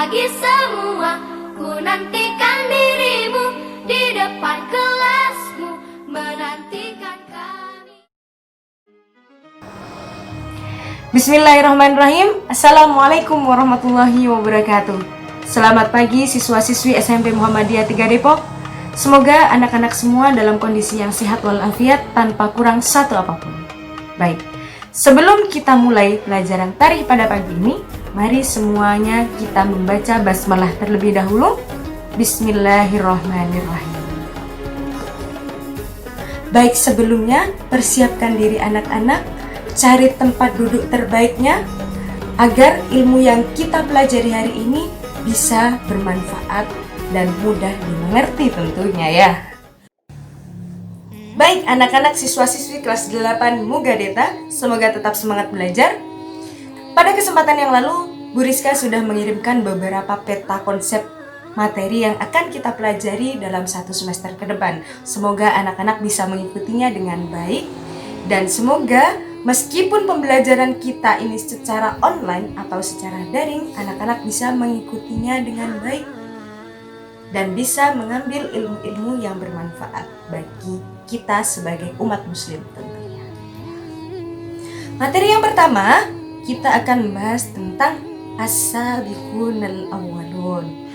pagi semua, ku nantikan dirimu di depan kelasmu, menantikan kami. Bismillahirrahmanirrahim. Assalamualaikum warahmatullahi wabarakatuh. Selamat pagi siswa-siswi SMP Muhammadiyah 3 Depok. Semoga anak-anak semua dalam kondisi yang sehat walafiat tanpa kurang satu apapun. Baik, sebelum kita mulai pelajaran tarikh pada pagi ini, mari semuanya kita membaca basmalah terlebih dahulu. Bismillahirrahmanirrahim. Baik, sebelumnya persiapkan diri anak-anak, cari tempat duduk terbaiknya agar ilmu yang kita pelajari hari ini bisa bermanfaat dan mudah dimengerti tentunya ya. Baik anak-anak siswa-siswi kelas 8 Mugadeta, semoga tetap semangat belajar. Pada kesempatan yang lalu, Bu Rizka sudah mengirimkan beberapa peta konsep materi yang akan kita pelajari dalam satu semester ke depan. Semoga anak-anak bisa mengikutinya dengan baik dan semoga meskipun pembelajaran kita ini secara online atau secara daring, anak-anak bisa mengikutinya dengan baik dan bisa mengambil ilmu-ilmu yang bermanfaat bagi kita sebagai umat muslim tentunya. Materi yang pertama, kita akan membahas tentang as-sabiqunal awwalun.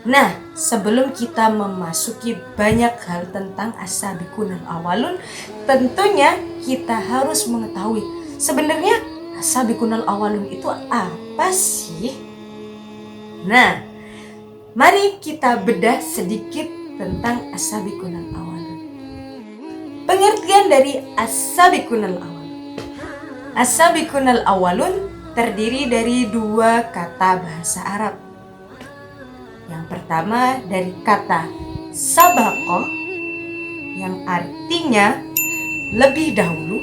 Nah, sebelum kita memasuki banyak hal tentang as-sabiqunal awwalun, tentunya kita harus mengetahui sebenarnya as-sabiqunal awwalun itu apa sih? Nah, mari kita bedah sedikit tentang as-sabiqunal awwalun. Pengertian dari as-sabiqunal awwalun. As-sabiqunal awwalun terdiri dari dua kata bahasa Arab. Yang pertama dari kata sabaqah yang artinya lebih dahulu.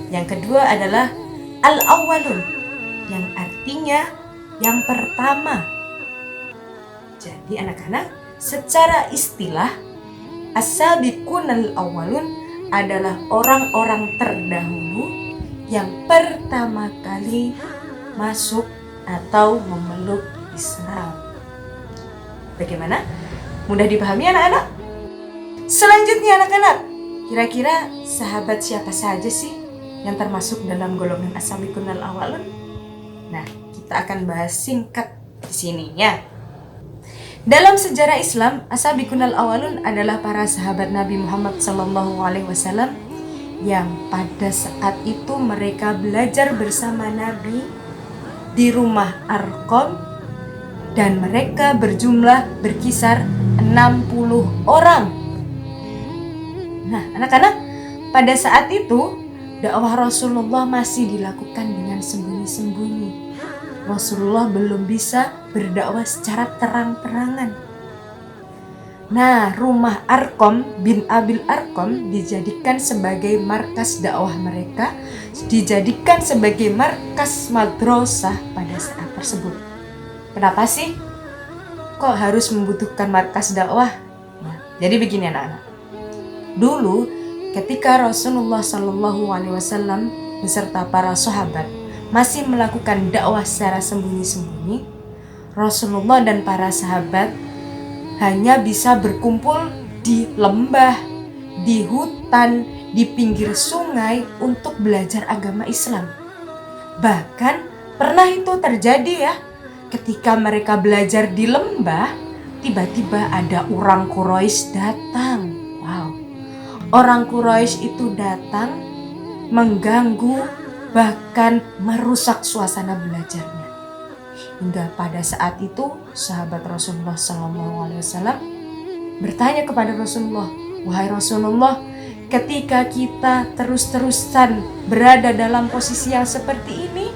Yang kedua adalah al-awwalun yang artinya yang pertama. Jadi anak-anak, secara istilah as-sabiqunal awwalun adalah orang-orang terdahulu yang pertama kali masuk atau memeluk Islam. Bagaimana? Mudah dipahami anak-anak? Selanjutnya anak-anak, kira-kira sahabat siapa saja sih yang termasuk dalam golongan as-sabiqunal awwalun? Nah, kita akan bahas singkat di sini ya. Dalam sejarah Islam, as-sabiqunal awwalun adalah para sahabat Nabi Muhammad SAW yang pada saat itu mereka belajar bersama Nabi di rumah Arqam dan mereka berjumlah berkisar 60 orang. Nah, anak-anak, pada saat itu dakwah Rasulullah masih dilakukan dengan sembunyi-sembunyi. Rasulullah belum bisa berdakwah secara terang-terangan. Nah, rumah Arqam bin Abil Arqam dijadikan sebagai markas dakwah mereka, dijadikan sebagai markas madrasah pada saat tersebut. Kenapa sih kok harus membutuhkan markas dakwah? Nah, jadi begini anak-anak. Dulu ketika Rasulullah SAW beserta para sahabat masih melakukan dakwah secara sembunyi-sembunyi, Rasulullah dan para sahabat hanya bisa berkumpul di lembah, di hutan, di pinggir sungai untuk belajar agama Islam. Bahkan pernah itu terjadi ya, ketika mereka belajar di lembah, tiba-tiba ada orang Quraisy datang. Wow, orang Quraisy itu datang mengganggu, bahkan merusak suasana belajarnya. Hingga pada saat itu sahabat Rasulullah SAW bertanya kepada Rasulullah, "Wahai Rasulullah, ketika kita terus-terusan berada dalam posisi yang seperti ini,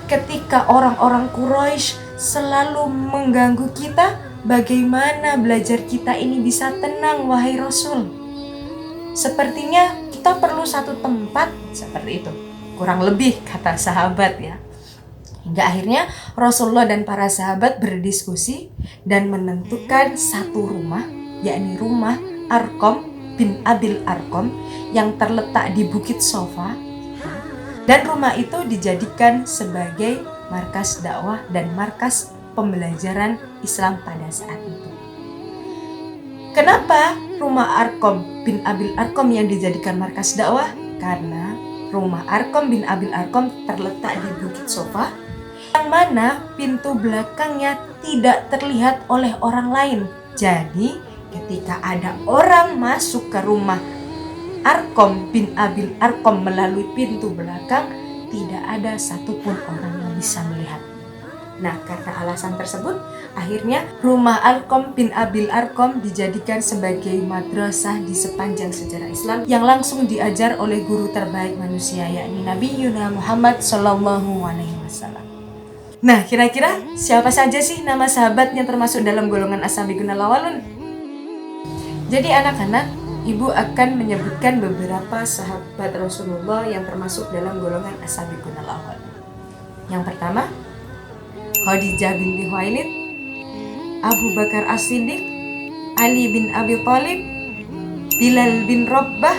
ketika orang-orang Quraisy selalu mengganggu kita, bagaimana belajar kita ini bisa tenang, wahai Rasul? Sepertinya kita perlu satu tempat." Seperti itu, kurang lebih kata sahabat ya. Hingga akhirnya Rasulullah dan para sahabat berdiskusi dan menentukan satu rumah, yakni rumah Arqam bin Abil Arqam yang terletak di Bukit Sofa. Dan rumah itu dijadikan sebagai markas dakwah dan markas pembelajaran Islam pada saat itu. Kenapa rumah Arqam bin Abil Arqam yang dijadikan markas dakwah? Karena rumah Arqam bin Abil Arqam terletak di Bukit Sofa, yang mana pintu belakangnya tidak terlihat oleh orang lain. Jadi ketika ada orang masuk ke rumah Arqam bin Abil Arqam melalui pintu belakang, tidak ada satupun orang yang bisa melihat. Nah, karena alasan tersebut, akhirnya rumah Arqam bin Abil Arqam dijadikan sebagai madrasah di sepanjang sejarah Islam yang langsung diajar oleh guru terbaik manusia, yakni Nabi Yuna Muhammad SAW. Nah, kira-kira siapa saja sih nama sahabat yang termasuk dalam golongan as-sabiqunal awwalun? Jadi anak-anak, ibu akan menyebutkan beberapa sahabat Rasulullah yang termasuk dalam golongan as-sabiqunal awwalun. Yang pertama, Khadijah binti Khuwailid, Abu Bakar As-Siddiq, Ali bin Abi Thalib, Bilal bin Rabbah,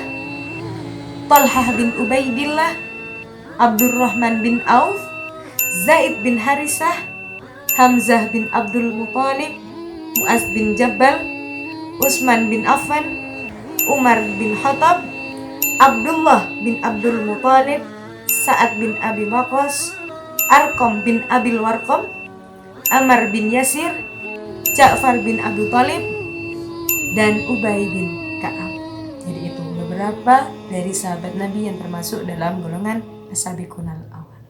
Talhah bin Ubaidillah, Abdurrahman bin Auf, Zaid bin Harisah, Hamzah bin Abdul Muthalib, Mu'az bin Jabal, Utsman bin Affan, Umar bin Khattab, Abdullah bin Abdul Muthalib, Sa'ad bin Abi Waqqas, Arqam bin Abil Warqam, Ammar bin Yasir, Ja'far bin Abi Thalib, dan Ubay bin Ka'ab. Jadi itu beberapa dari sahabat Nabi yang termasuk dalam golongan as-sabiqunal awwal.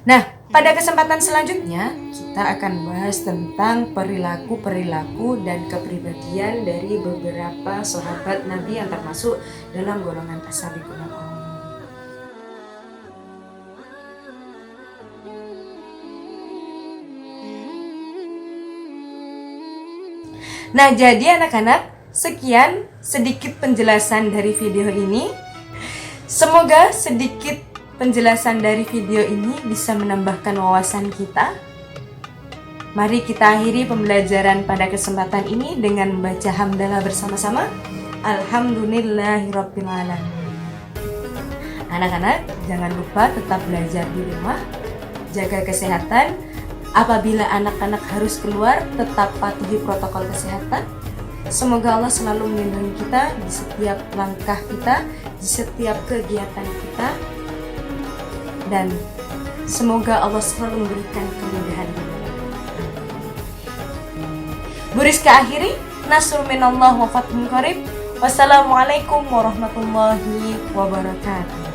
Nah, pada kesempatan selanjutnya kita akan bahas tentang perilaku dan kepribadian dari beberapa sahabat Nabi yang termasuk dalam golongan as-sabiqunal awwal. Nah, jadi anak-anak, sekian sedikit penjelasan dari video ini. Semoga sedikit penjelasan dari video ini bisa menambahkan wawasan kita. Mari kita akhiri pembelajaran pada kesempatan ini dengan membaca hamdalah bersama-sama. Alhamdulillahirabbil alamin. Anak-anak, jangan lupa tetap belajar di rumah, jaga kesehatan. Apabila anak-anak harus keluar, tetap patuhi protokol kesehatan. Semoga Allah selalu melindungi kita di setiap langkah kita, di setiap kegiatan kita. Dan semoga Allah selalu memberikan kemudahan. Bu Rizka akhiri, Nasrul minallah wa fathun qarib. Wassalamualaikum warahmatullahi wabarakatuh.